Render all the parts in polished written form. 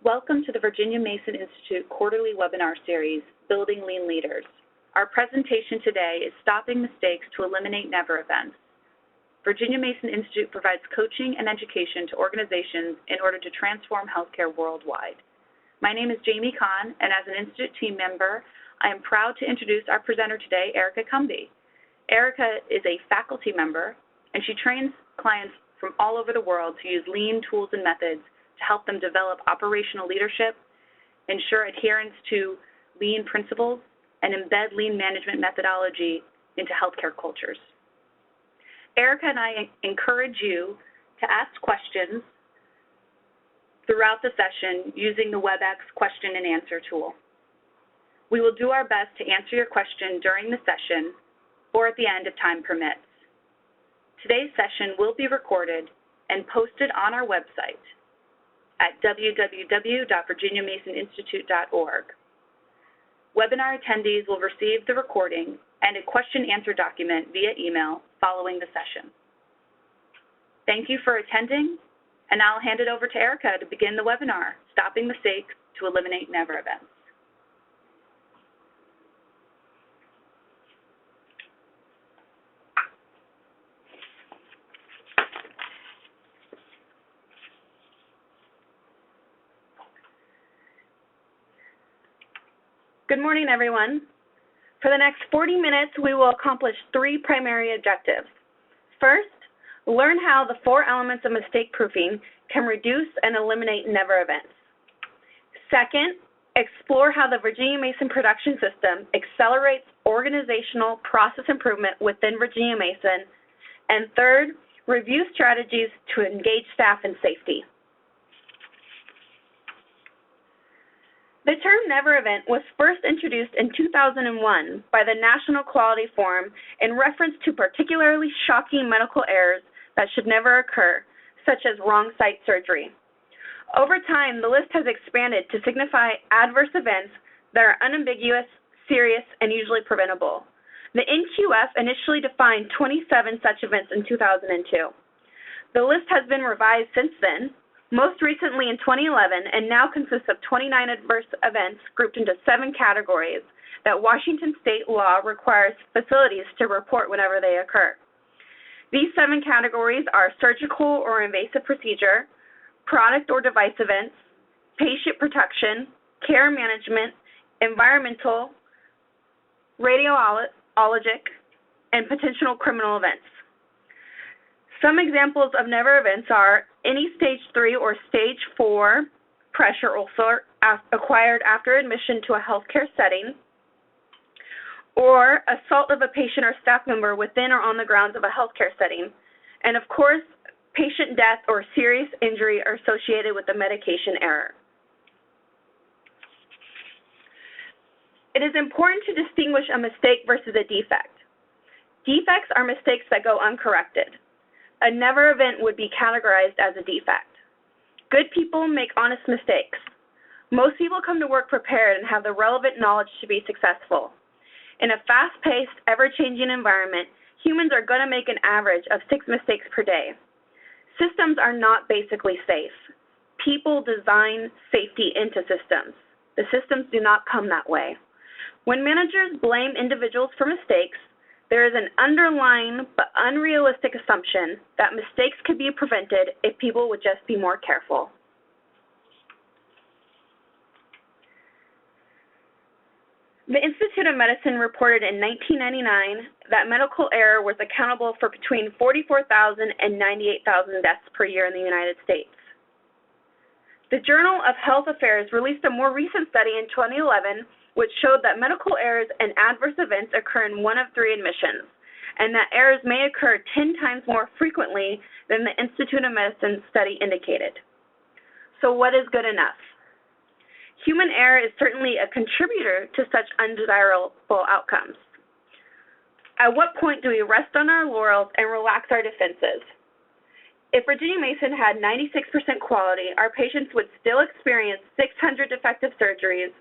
Welcome to the Virginia Mason Institute quarterly webinar series, Building Lean Leaders. Our presentation today is Stopping Mistakes to Eliminate Never Events. Virginia Mason Institute provides coaching and education to organizations in order to transform healthcare worldwide. My name is Jamie Kahn, and as an Institute team member, I am proud to introduce our presenter today, Erica Cumbee. Erica is a faculty member, and she trains clients from all over the world to use lean tools and methods to help them develop operational leadership, ensure adherence to lean principles, and embed lean management methodology into healthcare cultures. Erica and I encourage you to ask questions throughout the session using the WebEx question and answer tool. We will do our best to answer your question during the session or at the end if time permits. Today's session will be recorded and posted on our website at www.virginiamasoninstitute.org. Webinar attendees will receive the recording and a question-answer document via email following the session. Thank you for attending, and I'll hand it over to Erica to begin the webinar, Stopping Mistakes to Eliminate Never Events. Good morning, everyone. For the next 40 minutes, we will accomplish three primary objectives. First, learn how the four elements of mistake proofing can reduce and eliminate never events. Second, explore how the Virginia Mason production system accelerates organizational process improvement within Virginia Mason. And third, review strategies to engage staff in safety. The term never event was first introduced in 2001 by the National Quality Forum in reference to particularly shocking medical errors that should never occur, such as wrong site surgery. Over time, the list has expanded to signify adverse events that are unambiguous, serious, and usually preventable. The NQF initially defined 27 such events in 2002. The list has been revised since then, most recently in 2011, and now consists of 29 adverse events grouped into 7 categories that Washington state law requires facilities to report whenever they occur. These 7 categories are surgical or invasive procedure, product or device events, patient protection, care management, environmental, radiologic, and potential criminal events. Some examples of never events are any stage 3 or stage 4 pressure ulcer acquired after admission to a healthcare setting, or assault of a patient or staff member within or on the grounds of a healthcare setting, and of course, patient death or serious injury are associated with a medication error. It is important to distinguish a mistake versus a defect. Defects are mistakes that go uncorrected. A never event would be categorized as a defect. Good people make honest mistakes. Most people come to work prepared and have the relevant knowledge to be successful. In a fast-paced, ever-changing environment, humans are going to make an average of 6 mistakes per day. Systems are not basically safe. People design safety into systems. The systems do not come that way. When managers blame individuals for mistakes, there is an underlying but unrealistic assumption that mistakes could be prevented if people would just be more careful. The Institute of Medicine reported in 1999 that medical error was accountable for between 44,000 and 98,000 deaths per year in the United States. The Journal of Health Affairs released a more recent study in 2011 which showed that medical errors and adverse events occur in 1 of 3 admissions, and that errors may occur 10 times more frequently than the Institute of Medicine study indicated. So what is good enough? Human error is certainly a contributor to such undesirable outcomes. At what point do we rest on our laurels and relax our defenses? If Virginia Mason had 96% quality, our patients would still experience 600 defective surgeries,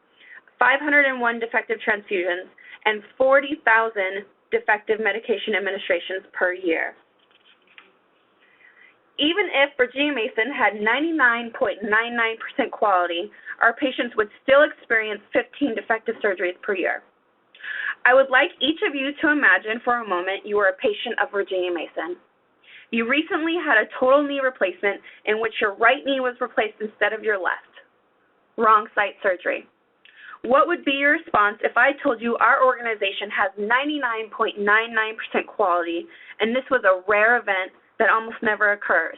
501 defective transfusions, and 40,000 defective medication administrations per year. Even if Virginia Mason had 99.99% quality, our patients would still experience 15 defective surgeries per year. I would like each of you to imagine for a moment you were a patient of Virginia Mason. You recently had a total knee replacement in which your right knee was replaced instead of your left. Wrong site surgery. What would be your response if I told you our organization has 99.99% quality and this was a rare event that almost never occurs?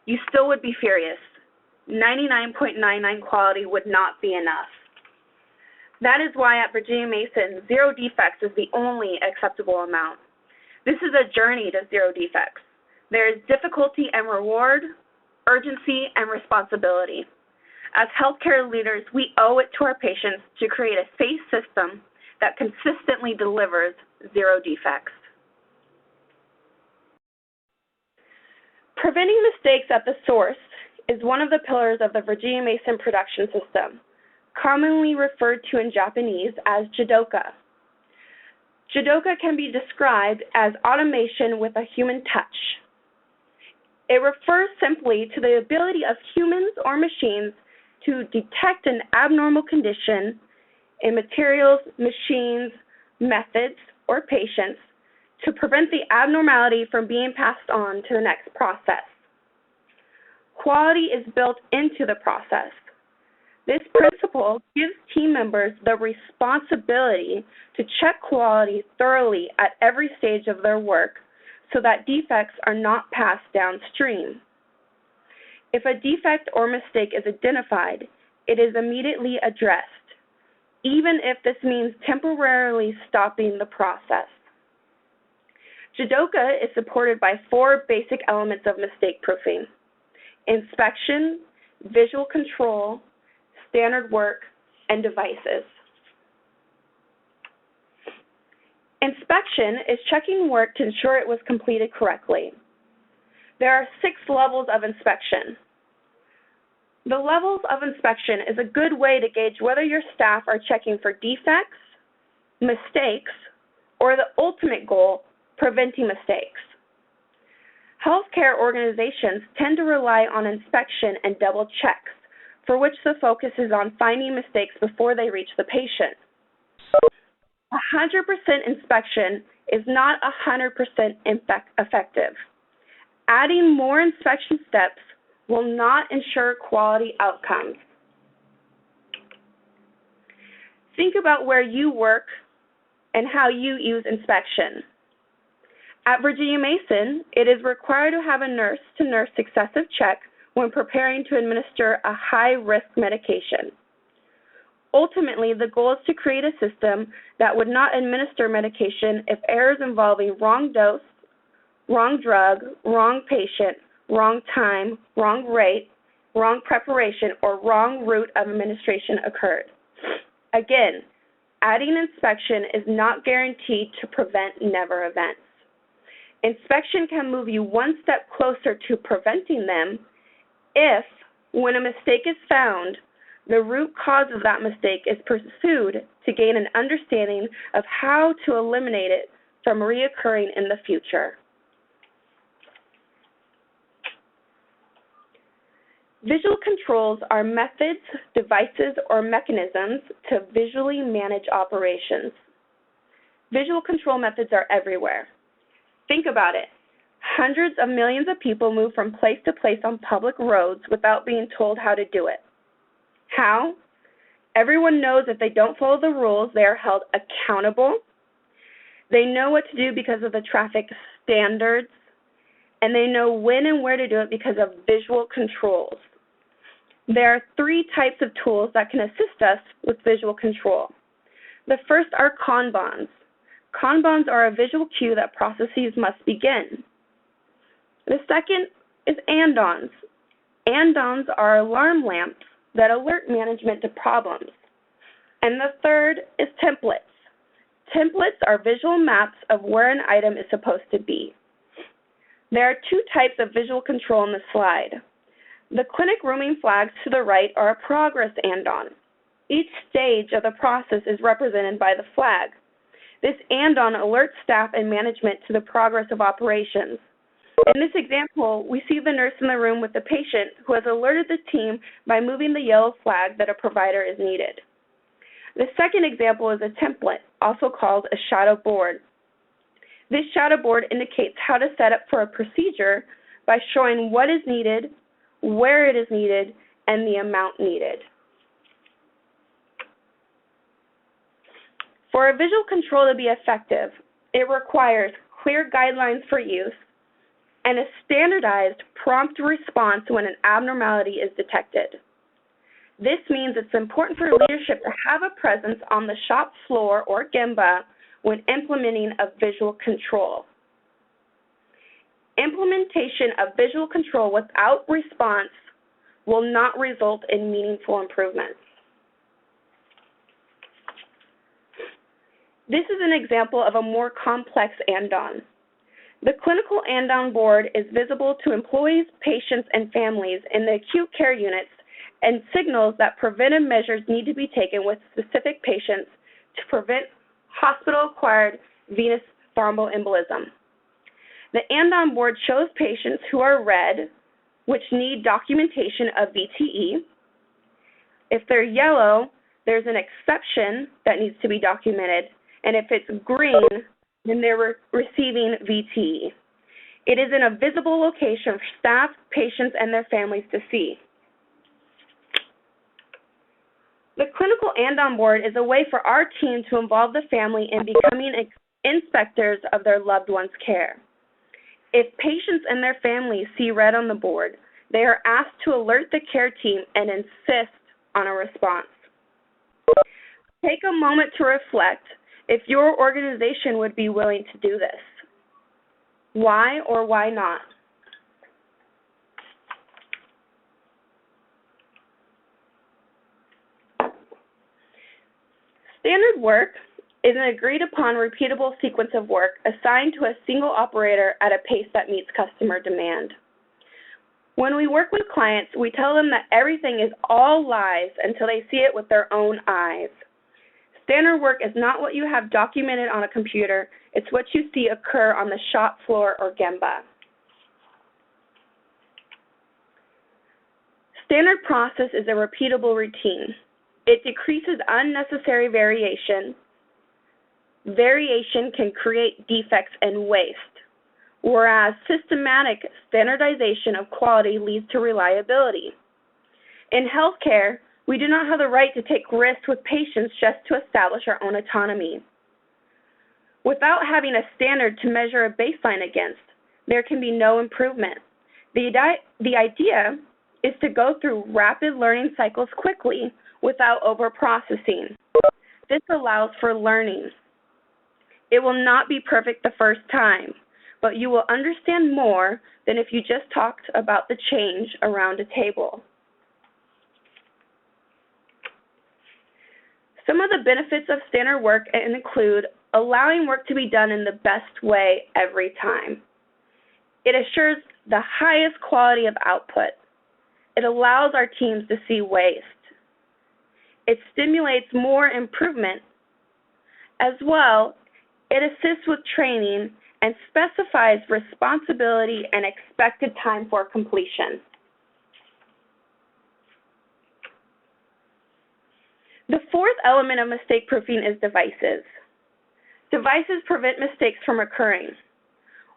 You still would be furious. 99.99 quality would not be enough. That is why at Virginia Mason, 0 defects is the only acceptable amount. This is a journey to 0 defects. There is difficulty and reward, urgency and responsibility. As healthcare leaders, we owe it to our patients to create a safe system that consistently delivers 0 defects. Preventing mistakes at the source is one of the pillars of the Virginia Mason production system, commonly referred to in Japanese as jidoka. Jidoka can be described as automation with a human touch. It refers simply to the ability of humans or machines to detect an abnormal condition in materials, machines, methods, or patients to prevent the abnormality from being passed on to the next process. Quality is built into the process. This principle gives team members the responsibility to check quality thoroughly at every stage of their work so that defects are not passed downstream. If a defect or mistake is identified, it is immediately addressed, even if this means temporarily stopping the process. Jidoka is supported by 4 basic elements of mistake proofing: inspection, visual control, standard work, and devices. Inspection is checking work to ensure it was completed correctly. There are 6 levels of inspection. The levels of inspection is a good way to gauge whether your staff are checking for defects, mistakes, or the ultimate goal, preventing mistakes. Healthcare organizations tend to rely on inspection and double checks, for which the focus is on finding mistakes before they reach the patient. 100% inspection is not 100% effective. Adding more inspection steps will not ensure quality outcomes. Think about where you work and how you use inspection. At Virginia Mason, it is required to have a nurse-to-nurse successive check when preparing to administer a high-risk medication. Ultimately, the goal is to create a system that would not administer medication if errors involving wrong dose, wrong drug, wrong patient, wrong time, wrong rate, wrong preparation, or wrong route of administration occurred. Again, adding inspection is not guaranteed to prevent never events. Inspection can move you one step closer to preventing them if, when a mistake is found, the root cause of that mistake is pursued to gain an understanding of how to eliminate it from reoccurring in the future. Visual controls are methods, devices, or mechanisms to visually manage operations. Visual control methods are everywhere. Think about it. Hundreds of millions of people move from place to place on public roads without being told how to do it. How? Everyone knows if they don't follow the rules, they are held accountable. They know what to do because of the traffic standards, and they know when and where to do it because of visual controls. There are 3 types of tools that can assist us with visual control. The first are Kanbans. Kanbans are a visual cue that processes must begin. The second is Andons. Andons are alarm lamps that alert management to problems. And the third is templates. Templates are visual maps of where an item is supposed to be. There are 2 types of visual control on the slide. The clinic rooming flags to the right are a progress Andon. Each stage of the process is represented by the flag. This Andon alerts staff and management to the progress of operations. In this example, we see the nurse in the room with the patient who has alerted the team by moving the yellow flag that a provider is needed. The second example is a template, also called a shadow board. This shadow board indicates how to set up for a procedure by showing what is needed, where it is needed, and the amount needed. For a visual control to be effective, it requires clear guidelines for use and a standardized prompt response when an abnormality is detected. This means it's important for leadership to have a presence on the shop floor or gemba when implementing a visual control. Implementation of visual control without response will not result in meaningful improvements. This is an example of a more complex Andon. The clinical Andon board is visible to employees, patients, and families in the acute care units and signals that preventive measures need to be taken with specific patients to prevent hospital-acquired venous thromboembolism. The Andon board shows patients who are red, which need documentation of VTE. If they're yellow, there's an exception that needs to be documented, and if it's green, then they're receiving VTE. It is in a visible location for staff, patients, and their families to see. The clinical Andon board is a way for our team to involve the family in becoming inspectors of their loved one's care. If patients and their families see red on the board, they are asked to alert the care team and insist on a response. Take a moment to reflect if your organization would be willing to do this. Why or why not? Standard work is an agreed-upon repeatable sequence of work assigned to a single operator at a pace that meets customer demand. When we work with clients, we tell them that everything is all lies until they see it with their own eyes. Standard work is not what you have documented on a computer, it's what you see occur on the shop floor or gemba. Standard process is a repeatable routine. It decreases unnecessary variation. Variation can create defects and waste, whereas systematic standardization of quality leads to reliability. In healthcare, we do not have the right to take risks with patients just to establish our own autonomy. Without having a standard to measure a baseline against, there can be no improvement. The idea is to go through rapid learning cycles quickly without overprocessing. This allows for learning. It will not be perfect the first time, but you will understand more than if you just talked about the change around a table. Some of the benefits of standard work include allowing work to be done in the best way every time. It assures the highest quality of output. It allows our teams to see waste. It stimulates more improvement. As well, it assists with training and specifies responsibility and expected time for completion. The fourth element of mistake proofing is devices. Devices prevent mistakes from occurring.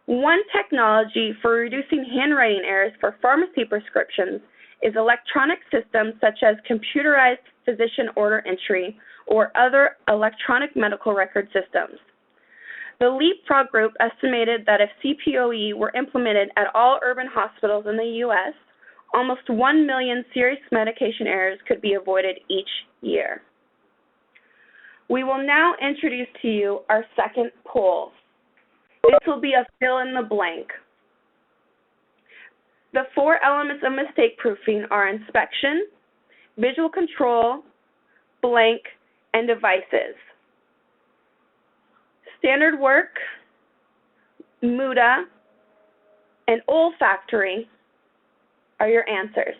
One technology for reducing handwriting errors for pharmacy prescriptions is electronic systems such as computerized physician order entry or other electronic medical record systems. The Leapfrog Group estimated that if CPOE were implemented at all urban hospitals in the U.S., almost 1 million serious medication errors could be avoided each year. We will now introduce to you our second poll. This will be a fill in the blank. The four elements of mistake proofing are inspection, visual control, blank, and devices. Standard work, MUDA, and olfactory are your answers.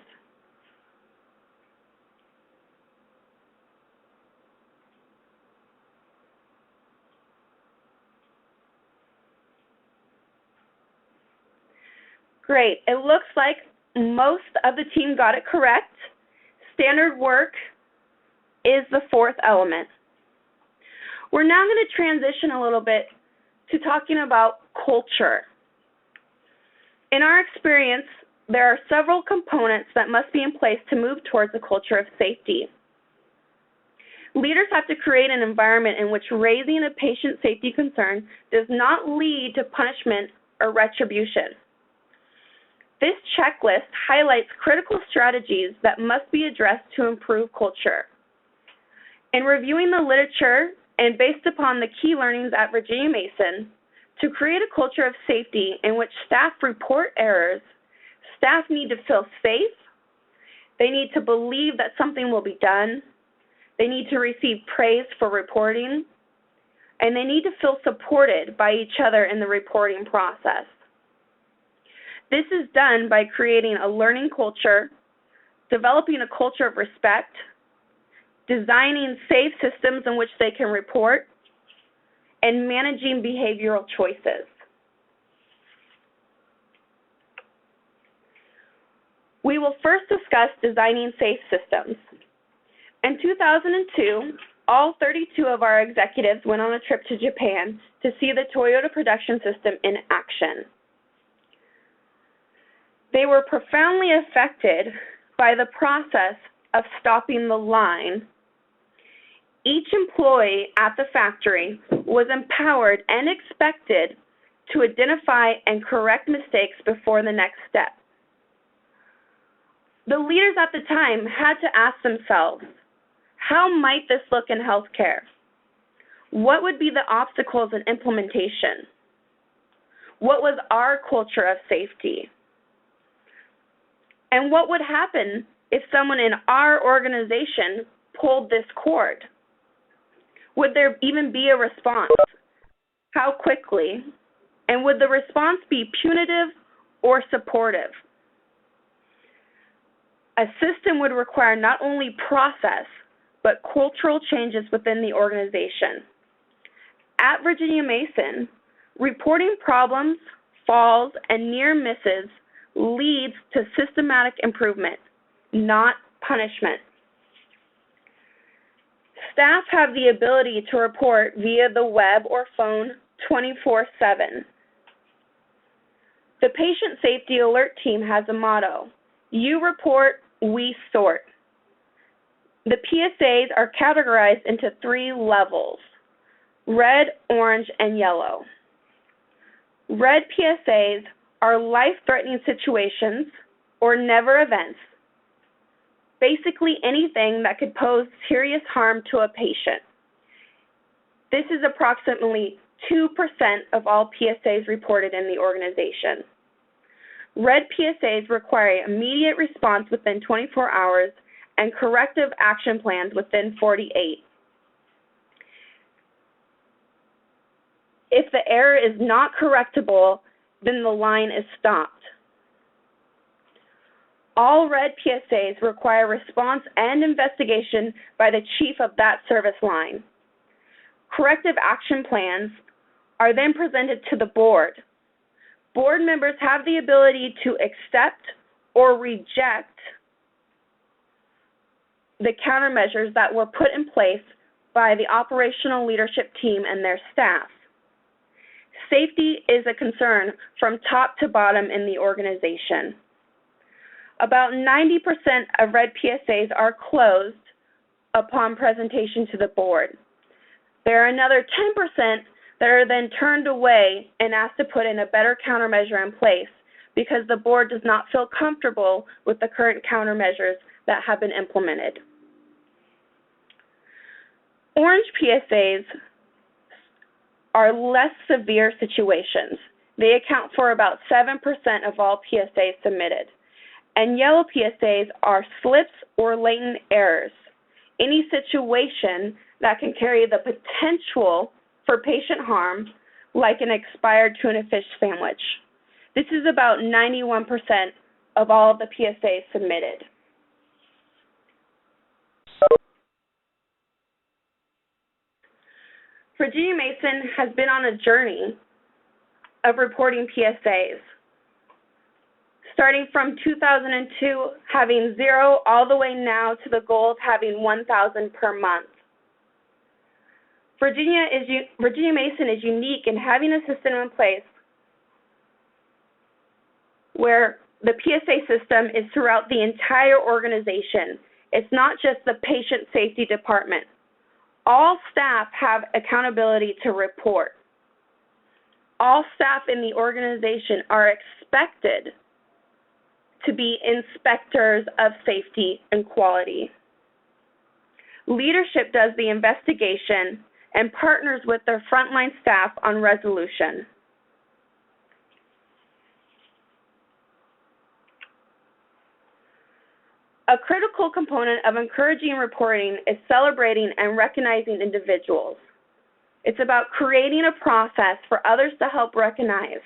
Great. It looks like most of the team got it correct. Standard work is the fourth element. We're now going to transition a little bit to talking about culture. In our experience, there are several components that must be in place to move towards a culture of safety. Leaders have to create an environment in which raising a patient safety concern does not lead to punishment or retribution. This checklist highlights critical strategies that must be addressed to improve culture. In reviewing the literature and based upon the key learnings at Virginia Mason, to create a culture of safety in which staff report errors, staff need to feel safe, they need to believe that something will be done, they need to receive praise for reporting, and they need to feel supported by each other in the reporting process. This is done by creating a learning culture, developing a culture of respect, designing safe systems in which they can report, and managing behavioral choices. We will first discuss designing safe systems. In 2002, all 32 of our executives went on a trip to Japan to see the Toyota production system in action. They were profoundly affected by the process of stopping the line. Each employee at the factory was empowered and expected to identify and correct mistakes before the next step. The leaders at the time had to ask themselves, how might this look in healthcare? What would be the obstacles in implementation? What was our culture of safety? And what would happen if someone in our organization pulled this cord? Would there even be a response? How quickly? And would the response be punitive or supportive? A system would require not only process, but cultural changes within the organization. At Virginia Mason, reporting problems, falls, and near misses leads to systematic improvement, not punishment. Staff have the ability to report via the web or phone 24/7. The Patient Safety Alert Team has a motto, you report, we sort. The PSAs are categorized into 3 levels, red, orange, and yellow. Red PSAs are life-threatening situations or never events, basically anything that could pose serious harm to a patient. This is approximately 2% of all PSAs reported in the organization. Red PSAs require immediate response within 24 hours and corrective action plans within 48. If the error is not correctable, then the line is stopped. All red PSAs require response and investigation by the chief of that service line. Corrective action plans are then presented to the board. Board members have the ability to accept or reject the countermeasures that were put in place by the operational leadership team and their staff. Safety is a concern from top to bottom in the organization. About 90% of red PSAs are closed upon presentation to the board. There are another 10% that are then turned away and asked to put in a better countermeasure in place because the board does not feel comfortable with the current countermeasures that have been implemented. Orange PSAs are less severe situations. They account for about 7% of all PSAs submitted. And yellow PSAs are slips or latent errors, any situation that can carry the potential for patient harm, like an expired tuna fish sandwich. This is about 91% of all of the PSAs submitted. Virginia Mason has been on a journey of reporting PSAs. starting from 2002 having 0 all the way now to the goal of having 1,000 per month. Virginia Mason is unique in having a system in place where the PSA system is throughout the entire organization. It's not just the patient safety department. All staff have accountability to report. All staff in the organization are expected to be inspectors of safety and quality. Leadership does the investigation and partners with their frontline staff on resolution. A critical component of encouraging reporting is celebrating and recognizing individuals. It's about creating a process for others to help recognize.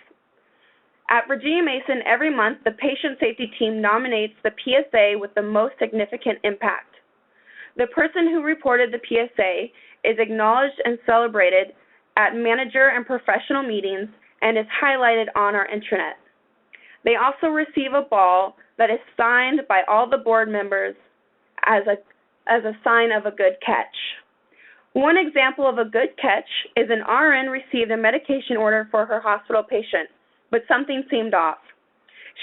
At Virginia Mason, every month, the patient safety team nominates the PSA with the most significant impact. The person who reported the PSA is acknowledged and celebrated at manager and professional meetings and is highlighted on our intranet. They also receive a ball that is signed by all the board members as a sign of a good catch. One example of a good catch is an RN received a medication order for her hospital patient, but something seemed off.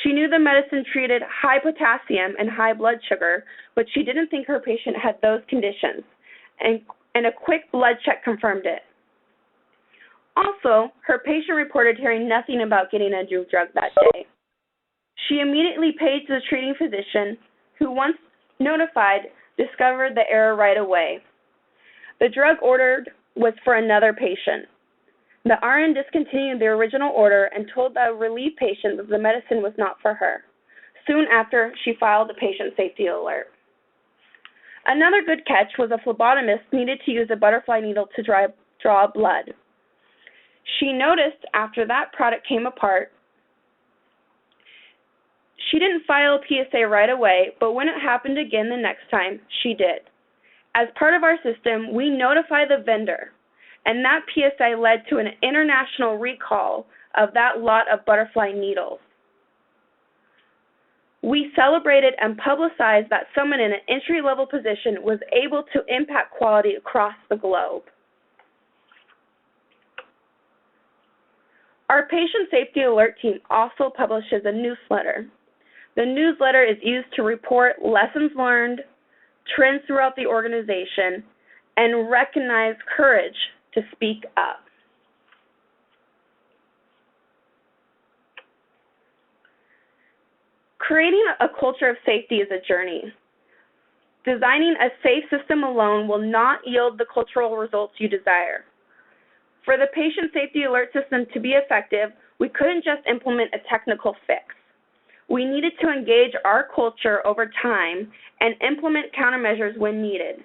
She knew the medicine treated high potassium and high blood sugar, but she didn't think her patient had those conditions, and a quick blood check confirmed it. Also, her patient reported hearing nothing about getting a new drug that day. She immediately paged the treating physician, who, once notified, discovered the error right away. The drug ordered was for another patient. The RN discontinued the original order and told the relief patient that the medicine was not for her. Soon after, she filed a patient safety alert. Another good catch was a phlebotomist needed to use a butterfly needle to draw blood. She noticed after that product came apart, she didn't file a PSA right away, but when it happened again the next time, she did. As part of our system, we notify the vendor, and that PSA led to an international recall of that lot of butterfly needles. We celebrated and publicized that someone in an entry-level position was able to impact quality across the globe. Our patient safety alert team also publishes a newsletter. The newsletter is used to report lessons learned, trends throughout the organization, and recognize courage to speak up. Creating a culture of safety is a journey. Designing a safe system alone will not yield the cultural results you desire. For the patient safety alert system to be effective, we couldn't just implement a technical fix. We needed to engage our culture over time and implement countermeasures when needed.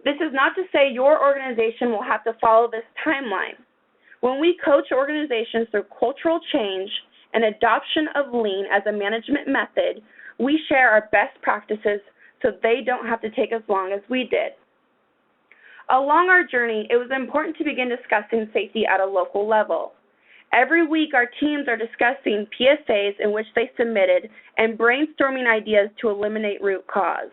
This is not to say your organization will have to follow this timeline. When we coach organizations through cultural change and adoption of lean as a management method, we share our best practices so they don't have to take as long as we did. Along our journey, it was important to begin discussing safety at a local level. Every week, our teams are discussing PSAs in which they submitted and brainstorming ideas to eliminate root cause.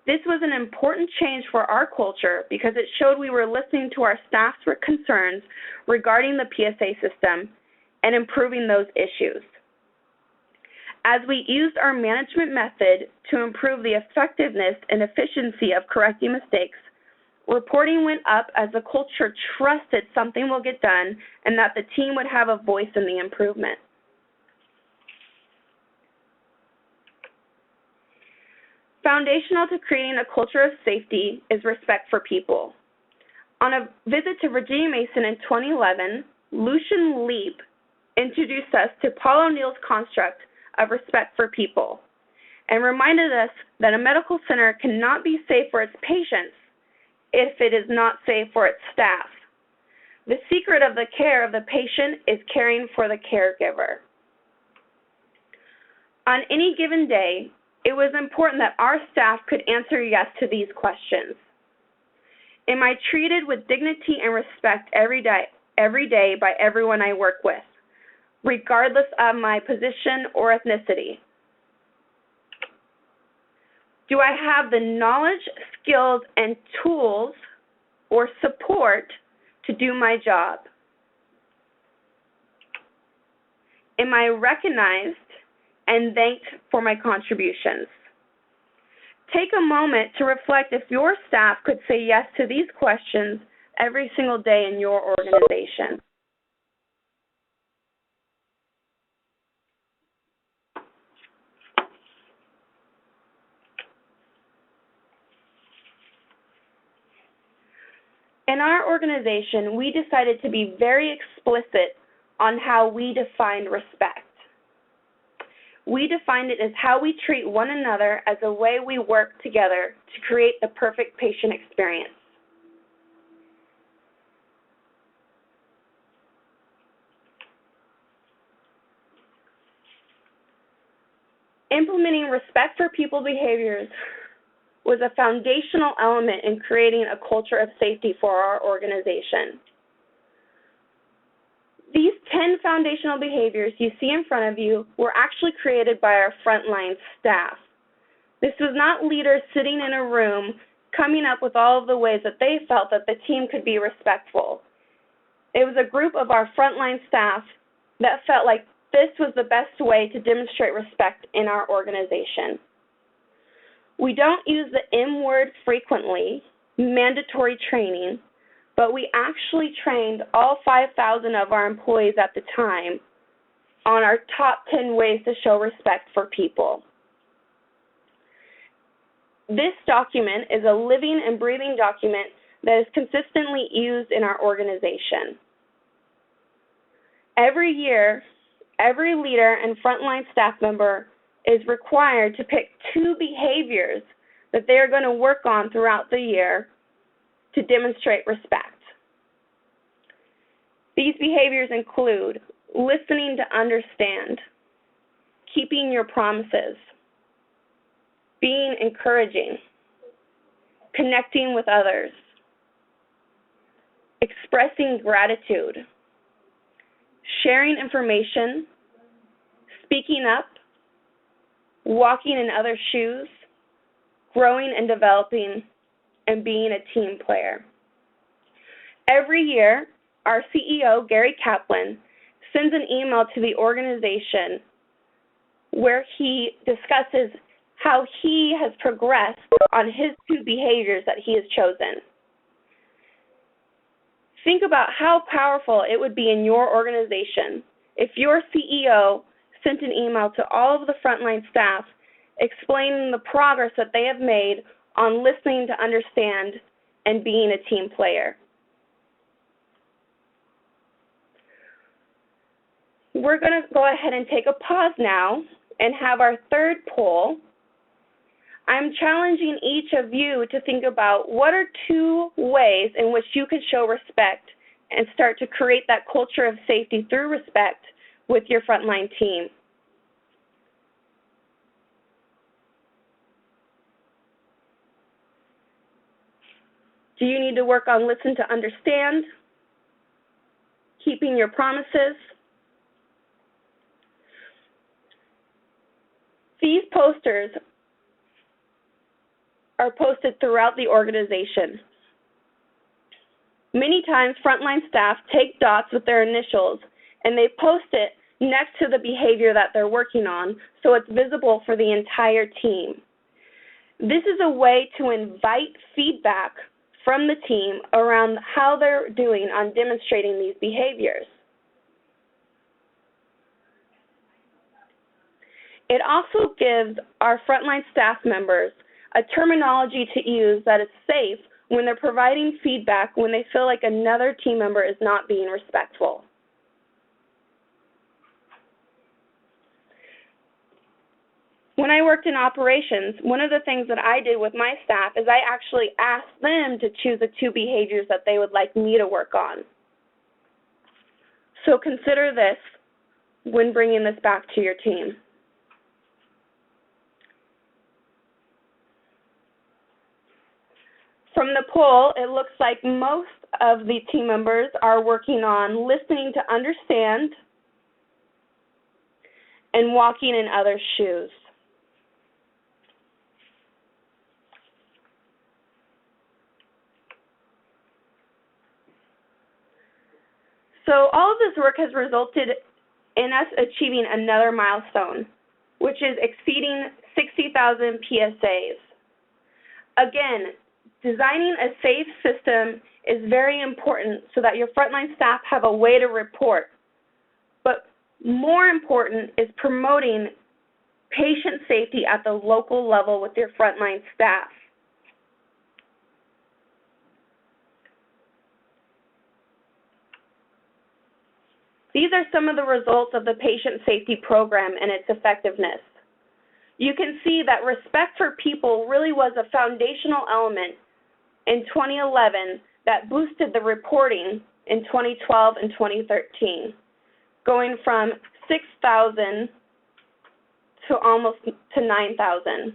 This was an important change for our culture because it showed we were listening to our staff's concerns regarding the PSA system and improving those issues. As we used our management method to improve the effectiveness and efficiency of correcting mistakes, reporting went up as the culture trusted something will get done and that the team would have a voice in the improvement. Foundational to creating a culture of safety is respect for people. On a visit to Virginia Mason in 2011, Lucian Leap introduced us to Paul O'Neill's construct of respect for people and reminded us that a medical center cannot be safe for its patients if it is not safe for its staff. The secret of the care of the patient is caring for the caregiver. On any given day, it was important that our staff could answer yes to these questions. Am I treated with dignity and respect every day by everyone I work with? regardless of my position or ethnicity? Do I have the knowledge, skills, and tools or support to do my job? Am I recognized and thanked for my contributions? Take a moment to reflect if your staff could say yes to these questions every single day in your organization. In our organization, we decided to be very explicit on how we defined respect. We defined it as how we treat one another as a way we work together to create the perfect patient experience. Implementing respect for people behaviors was a foundational element in creating a culture of safety for our organization. These 10 foundational behaviors you see in front of you were actually created by our frontline staff. This was not leaders sitting in a room coming up with all of the ways that they felt that the team could be respectful. It was a group of our frontline staff that felt like this was the best way to demonstrate respect in our organization. We don't use the M word frequently, mandatory training, but we actually trained all 5,000 of our employees at the time on our top 10 ways to show respect for people. This document is a living and breathing document that is consistently used in our organization. Every year, every leader and frontline staff member is required to pick 2 behaviors that they are going to work on throughout the year to demonstrate respect. These behaviors include listening to understand, keeping your promises, being encouraging, connecting with others, expressing gratitude, sharing information, speaking up, walking in other shoes, growing and developing, and being a team player. Every year, our CEO, Gary Kaplan, sends an email to the organization where he discusses how he has progressed on his 2 behaviors that he has chosen. Think about how powerful it would be in your organization if your CEO sent an email to all of the frontline staff explaining the progress that they have made on listening to understand and being a team player. We're going to go ahead and take a pause now and have our third poll. I'm challenging each of you to think about what are 2 ways in which you can show respect and start to create that culture of safety through respect with your frontline team. Do you need to work on listen to understand, keeping your promises? These posters are posted throughout the organization. Many times, frontline staff take dots with their initials and they post it next to the behavior that they're working on so it's visible for the entire team. This is a way to invite feedback from the team around how they're doing on demonstrating these behaviors. It also gives our frontline staff members a terminology to use that is safe when they're providing feedback when they feel like another team member is not being respectful. When I worked in operations, one of the things that I did with my staff is I actually asked them to choose the 2 behaviors that they would like me to work on. So consider this when bringing this back to your team. From the poll, it looks like most of the team members are working on listening to understand, and walking in others' shoes. So all of this work has resulted in us achieving another milestone, which is exceeding 60,000 PSAs. Again, designing a safe system is very important so that your frontline staff have a way to report. But more important is promoting patient safety at the local level with your frontline staff. These are some of the results of the patient safety program and its effectiveness. You can see that respect for people really was a foundational element in 2011 that boosted the reporting in 2012 and 2013, going from 6,000 to almost to 9,000.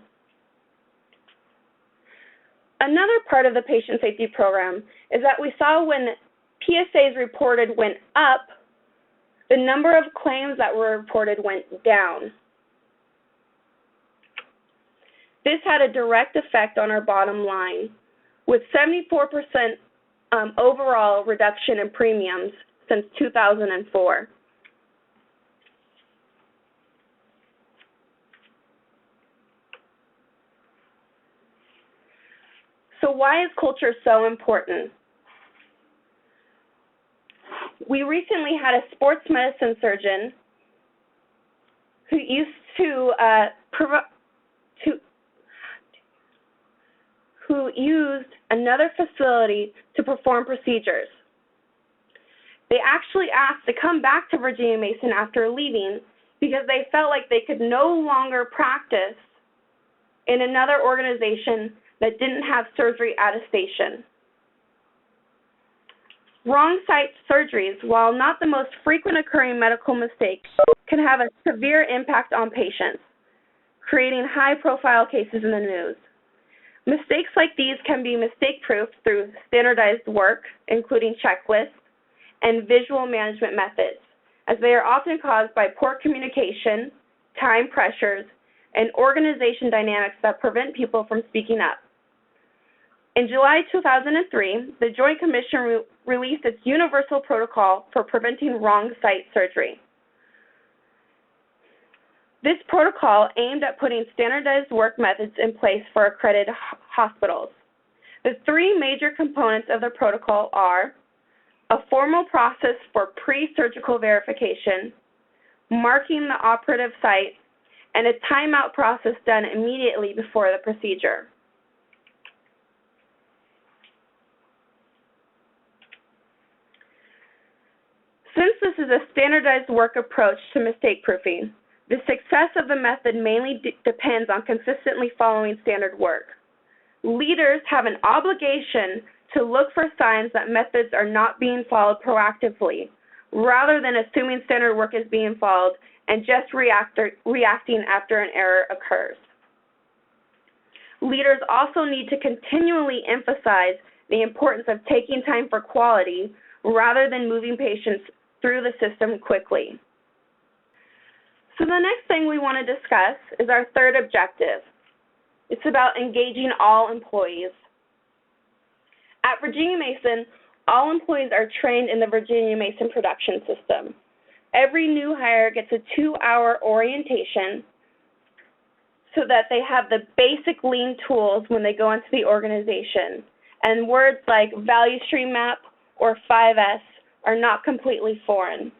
Another part of the patient safety program is that we saw when PSAs reported went up, the number of claims that were reported went down. This had a direct effect on our bottom line, with 74% overall reduction in premiums since 2004. So why is culture so important? We recently had a sports medicine surgeon who used who used another facility to perform procedures. They actually asked to come back to Virginia Mason after leaving because they felt like they could no longer practice in another organization that didn't have surgery attestation. Wrong site surgeries, while not the most frequent occurring medical mistake, can have a severe impact on patients, creating high-profile cases in the news. Mistakes like these can be mistake-proof through standardized work, including checklists, and visual management methods, as they are often caused by poor communication, time pressures, and organization dynamics that prevent people from speaking up. In July 2003, the Joint Commission released its Universal Protocol for Preventing Wrong Site Surgery. This protocol aimed at putting standardized work methods in place for accredited hospitals. The three major components of the protocol are a formal process for pre-surgical verification, marking the operative site, and a timeout process done immediately before the procedure. Since this is a standardized work approach to mistake proofing, the success of the method mainly depends on consistently following standard work. Leaders have an obligation to look for signs that methods are not being followed proactively, rather than assuming standard work is being followed and just reacting after an error occurs. Leaders also need to continually emphasize the importance of taking time for quality rather than moving patients through the system quickly. So the next thing we want to discuss is our third objective. It's about engaging all employees. At Virginia Mason, all employees are trained in the Virginia Mason production system. Every new hire gets a 2-hour orientation so that they have the basic lean tools when they go into the organization. And words like value stream map or 5S are not completely foreign.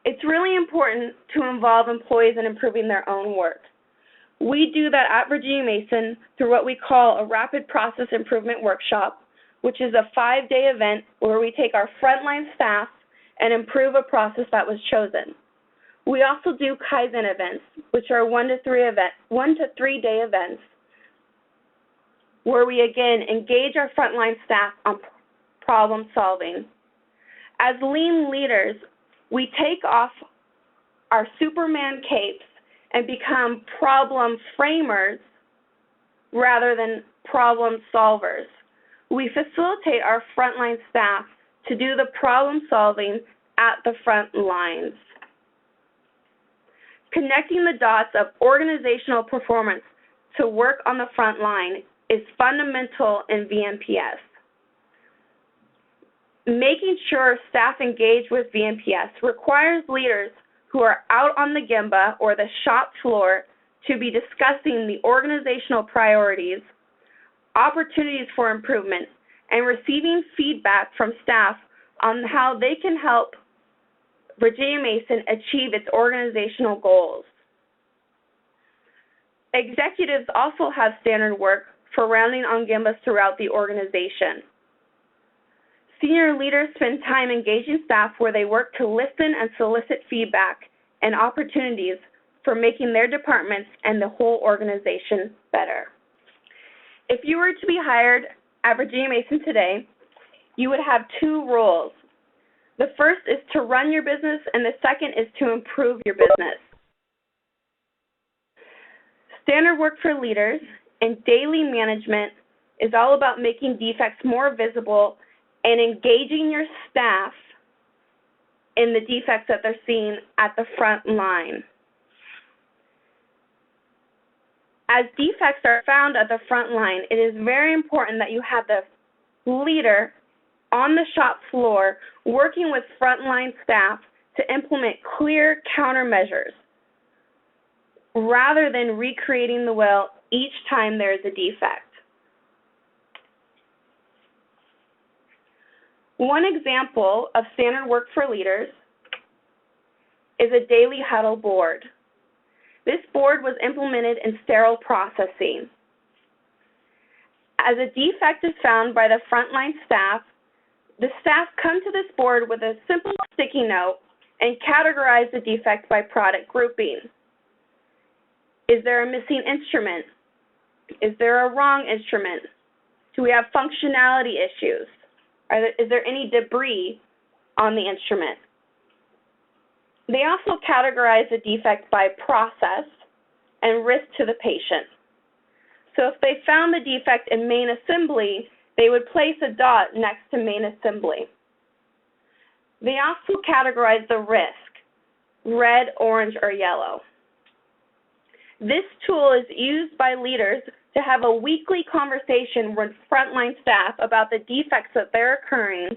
It's really important to involve employees in improving their own work. We do that at Virginia Mason through what we call a Rapid Process Improvement Workshop, which is a 5-day event where we take our frontline staff and improve a process that was chosen. We also do Kaizen events, which are 1 to 3 day events, where we again engage our frontline staff on problem solving. As lean leaders, we take off our Superman capes and become problem framers rather than problem solvers. We facilitate our frontline staff to do the problem solving at the front lines. Connecting the dots of organizational performance to work on the front line is fundamental in VMPS. Making sure staff engage with VMPS requires leaders who are out on the gemba or the shop floor to be discussing the organizational priorities, opportunities for improvement, and receiving feedback from staff on how they can help Virginia Mason achieve its organizational goals. Executives also have standard work for rounding on gembas throughout the organization. Senior leaders spend time engaging staff where they work to listen and solicit feedback and opportunities for making their departments and the whole organization better. If you were to be hired at Virginia Mason today, you would have two roles. The first is to run your business, and the second is to improve your business. Standard work for leaders and daily management is all about making defects more visible and engaging your staff in the defects that they're seeing at the front line. As defects are found at the front line, it is very important that you have the leader on the shop floor working with frontline staff to implement clear countermeasures rather than recreating the wheel each time there is a defect. One example of standard work for leaders is a daily huddle board. This board was implemented in sterile processing. As a defect is found by the frontline staff, the staff come to this board with a simple sticky note and categorize the defect by product grouping. Is there a missing instrument? Is there a wrong instrument? Do we have functionality issues? Is there any debris on the instrument? They also categorize the defect by process and risk to the patient. So if they found the defect in main assembly, they would place a dot next to main assembly. They also categorize the risk, red, orange, or yellow. This tool is used by leaders to have a weekly conversation with frontline staff about the defects that they're occurring,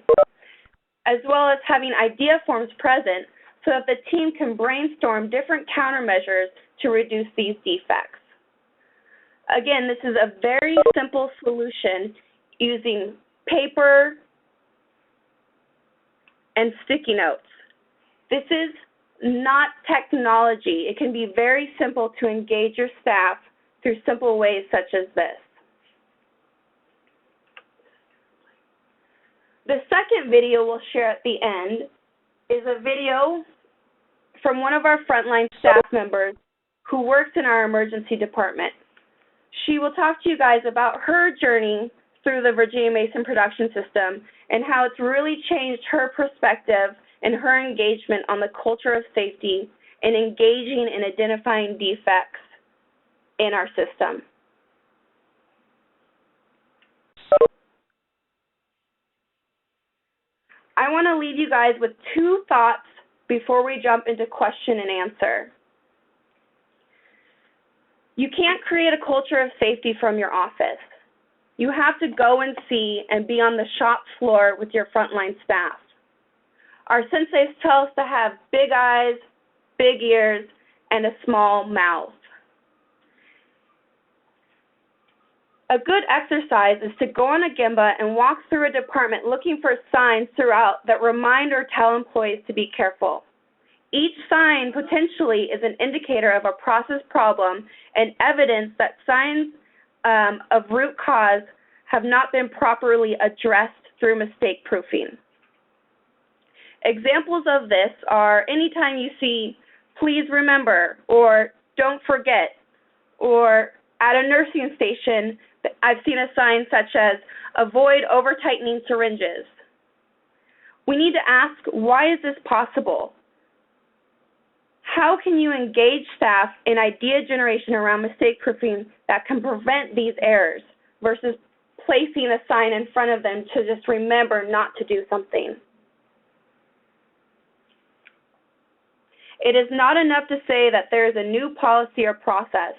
as well as having idea forms present so that the team can brainstorm different countermeasures to reduce these defects. Again, this is a very simple solution using paper and sticky notes. This is not technology. It can be very simple to engage your staff through simple ways such as this. The second video we'll share at the end is a video from one of our frontline staff members who works in our emergency department. She will talk to you guys about her journey through the Virginia Mason production system and how it's really changed her perspective and her engagement on the culture of safety and engaging in identifying defects in our system. I want to leave you guys with two thoughts before we jump into question and answer. You can't create a culture of safety from your office. You have to go and see and be on the shop floor with your frontline staff. Our senseis tell us to have big eyes, big ears, and a small mouth. A good exercise is to go on a gemba and walk through a department looking for signs throughout that remind or tell employees to be careful. Each sign potentially is an indicator of a process problem and evidence that signs of root cause have not been properly addressed through mistake proofing. Examples of this are anytime you see, please remember, or don't forget, or at a nursing station, I've seen a sign such as avoid over-tightening syringes. We need to ask, why is this possible? How can you engage staff in idea generation around mistake proofing that can prevent these errors versus placing a sign in front of them to just remember not to do something? It is not enough to say that there is a new policy or process.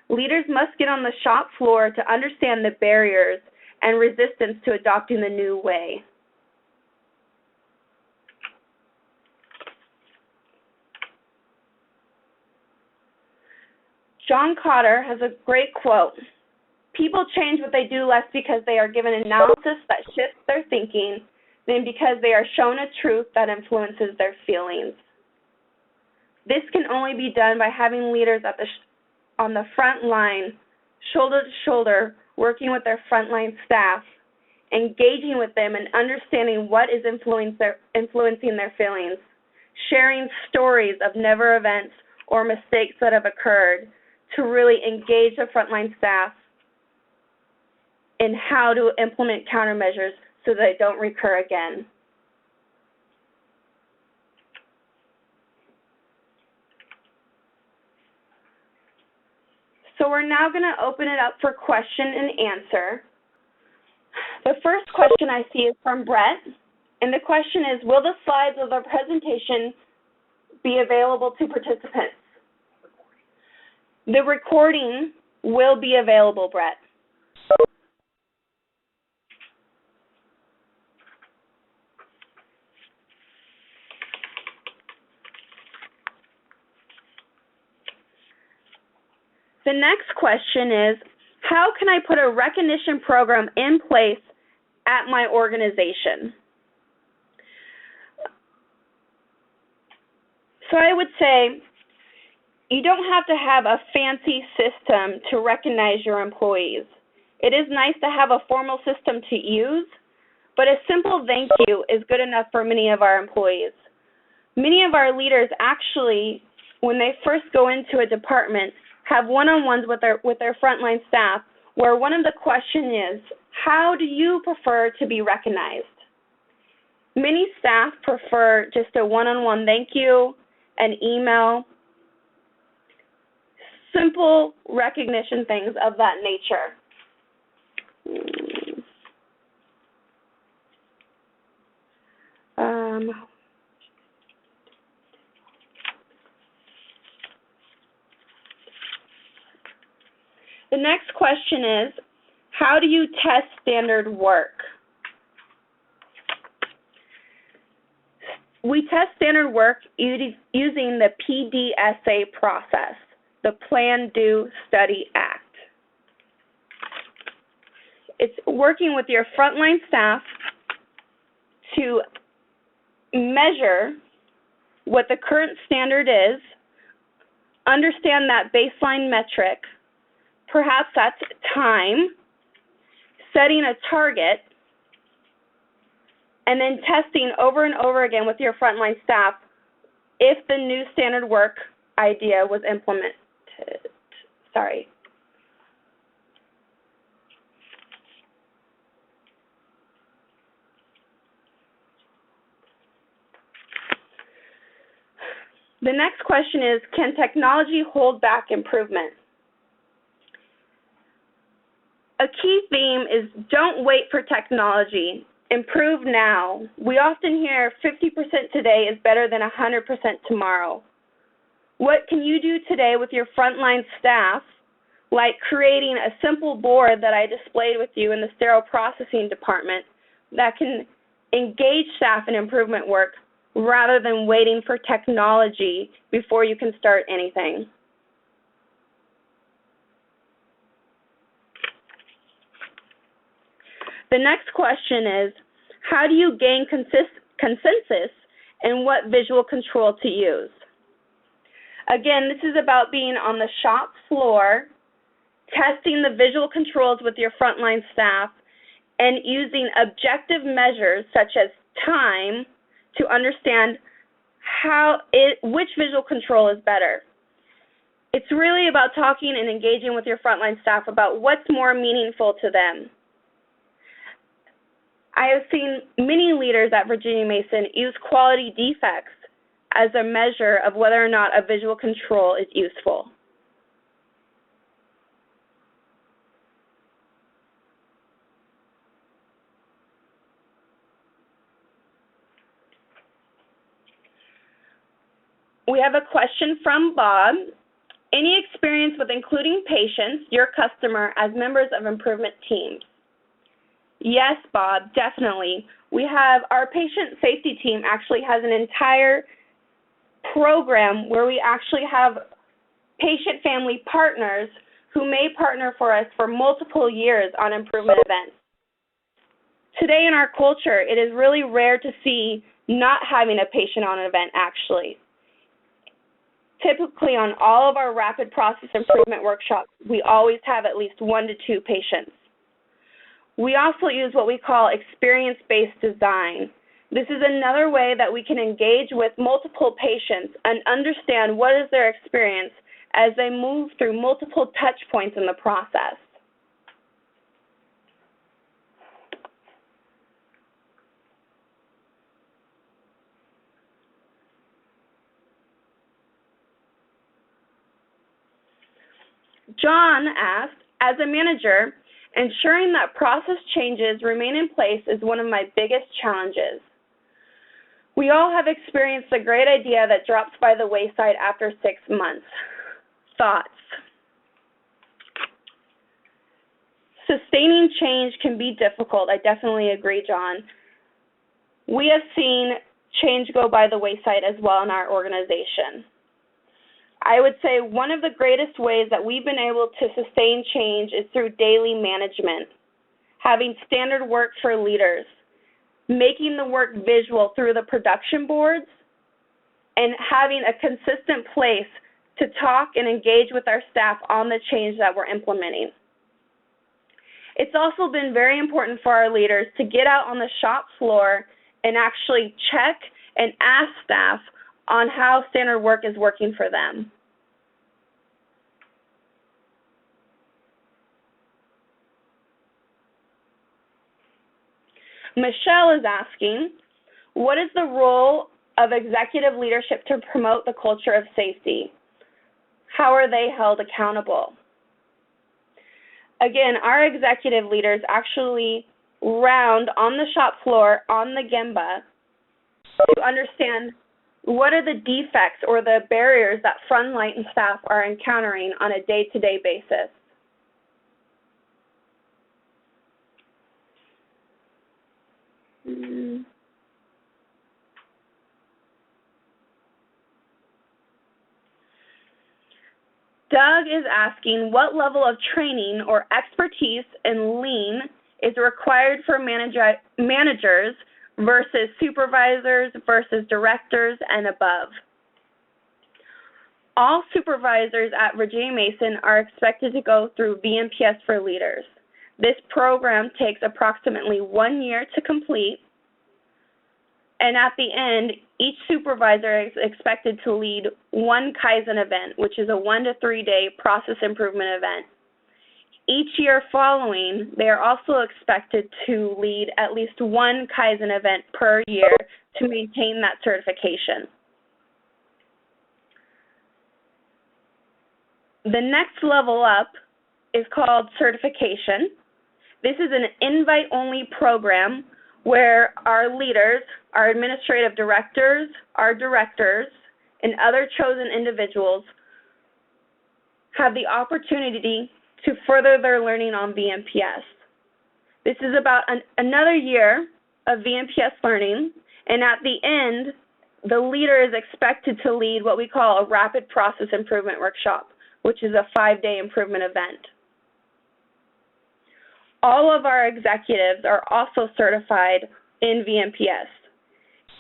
Leaders must get on the shop floor to understand the barriers and resistance to adopting the new way. John Cotter has a great quote. People change what they do less because they are given analysis that shifts their thinking than because they are shown a truth that influences their feelings. This can only be done by having leaders on the front line, shoulder to shoulder, working with their frontline staff, engaging with them and understanding what is influencing their feelings, sharing stories of never events or mistakes that have occurred to really engage the frontline staff in how to implement countermeasures so they don't recur again. So we're now going to open it up for question and answer. The first question I see is from Brett, and the question is, will the slides of the presentation be available to participants? The recording will be available, Brett. The next question is, how can I put a recognition program in place at my organization? So I would say you don't have to have a fancy system to recognize your employees. It is nice to have a formal system to use, but a simple thank you is good enough for many of our employees. Many of our leaders actually, when they first go into a department, have one-on-ones with their frontline staff where one of the questions is, how do you prefer to be recognized? Many staff prefer just a one-on-one thank you, an email, simple recognition things of that nature. The next question is, how do you test standard work? We test standard work using the PDSA process, the Plan, Do, Study, Act. It's working with your frontline staff to measure what the current standard is, understand that baseline metric, perhaps that's time, setting a target, and then testing over and over again with your frontline staff if the new standard work idea was implemented. The next question is, can technology hold back improvement? A key theme is don't wait for technology. Improve now. We often hear 50% today is better than 100% tomorrow. What can you do today with your frontline staff, like creating a simple board that I displayed with you in the sterile processing department that can engage staff in improvement work rather than waiting for technology before you can start anything? The next question is, how do you gain consensus and what visual control to use? Again, this is about being on the shop floor, testing the visual controls with your frontline staff, and using objective measures such as time to understand which visual control is better. It's really about talking and engaging with your frontline staff about what's more meaningful to them. I have seen many leaders at Virginia Mason use quality defects as a measure of whether or not a visual control is useful. We have a question from Bob. Any experience with including patients, your customer, as members of improvement teams? Yes, Bob, definitely. We have our patient safety team actually has an entire program where we actually have patient family partners who may partner for us for multiple years on improvement events. Today in our culture, it is really rare to see not having a patient on an event actually. Typically on all of our rapid process improvement workshops, we always have at least 1 to 2 patients. We also use what we call experience-based design. This is another way that we can engage with multiple patients and understand what is their experience as they move through multiple touch points in the process. John asked, as a manager, ensuring that process changes remain in place is one of my biggest challenges. We all have experienced a great idea that drops by the wayside after 6 months. Thoughts? Sustaining change can be difficult. I definitely agree, John. We have seen change go by the wayside as well in our organization. I would say one of the greatest ways that we've been able to sustain change is through daily management, having standard work for leaders, making the work visual through the production boards, and having a consistent place to talk and engage with our staff on the change that we're implementing. It's also been very important for our leaders to get out on the shop floor and actually check and ask staff on how standard work is working for them. Michelle is asking, what is the role of executive leadership to promote the culture of safety? How are they held accountable? Again, our executive leaders actually round on the shop floor, on the Gemba, to understand what are the defects or the barriers that frontline staff are encountering on a day-to-day basis. Doug is asking what level of training or expertise in lean is required for managers versus supervisors versus directors and above. All supervisors at Virginia Mason are expected to go through VMPS for leaders. This program takes approximately 1 year to complete, and at the end, each supervisor is expected to lead one Kaizen event, which is a 1 to 3 day process improvement event. Each year following, they are also expected to lead at least one Kaizen event per year to maintain that certification. The next level up is called certification. This is an invite-only program where our leaders, our administrative directors, our directors, and other chosen individuals have the opportunity to further their learning on VMPS. This is about another year of VMPS learning, and at the end, the leader is expected to lead what we call a rapid process improvement workshop, which is a 5-day improvement event. All of our executives are also certified in VMPS.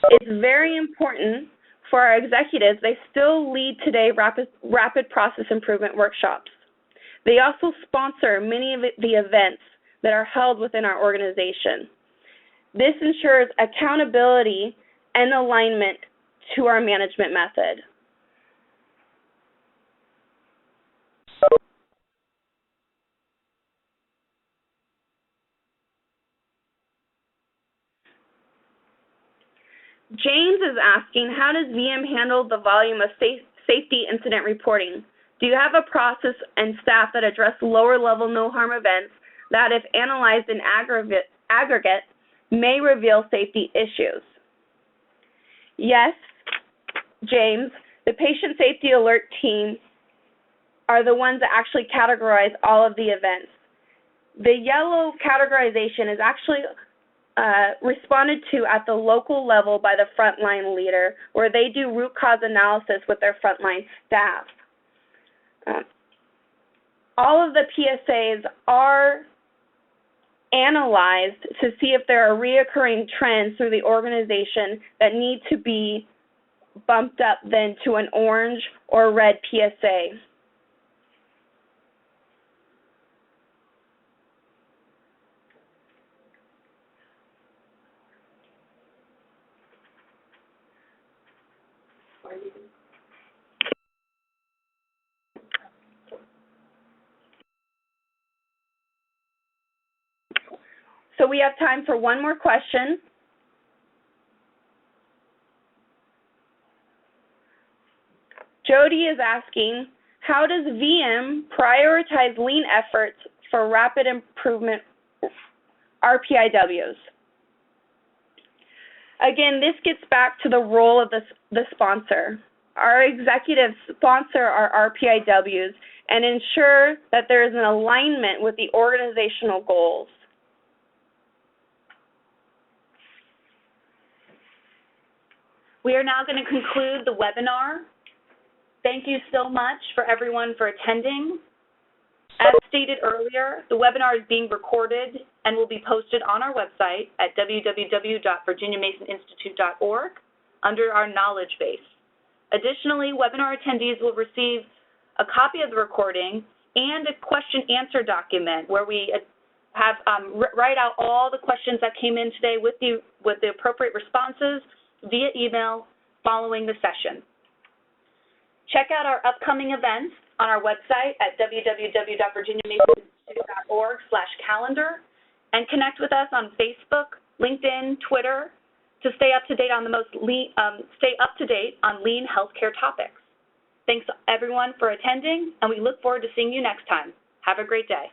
It's very important for our executives, they still lead today rapid process improvement workshops. They also sponsor many of the events that are held within our organization. This ensures accountability and alignment to our management method. James is asking, how does VM handle the volume of safety incident reporting? Do you have a process and staff that address lower-level no-harm events that, if analyzed in aggregate, may reveal safety issues? Yes, James, The patient safety alert team are the ones that actually categorize all of the events. The yellow categorization is actually responded to at the local level by the frontline leader, where they do root cause analysis with their frontline staff. All of the PSAs are analyzed to see if there are reoccurring trends through the organization that need to be bumped up then to an orange or red PSA. So we have time for one more question. Jody is asking, how does VM prioritize lean efforts for rapid improvement RPIWs? Again, this gets back to the role of the sponsor. Our executives sponsor our RPIWs and ensure that there is an alignment with the organizational goals. We are now going to conclude the webinar. Thank you so much for everyone for attending. As stated earlier, the webinar is being recorded and will be posted on our website at www.virginiamasoninstitute.org under our knowledge base. Additionally, webinar attendees will receive a copy of the recording and a question-answer document where we have write out all the questions that came in today with the appropriate responses via email following the session. Check out our upcoming events on our website at www.virginiamasoninstitute.org/calendar and connect with us on Facebook, LinkedIn, Twitter to stay up to date on lean healthcare topics. Thanks everyone for attending, and we look forward to seeing you next time. Have a great day.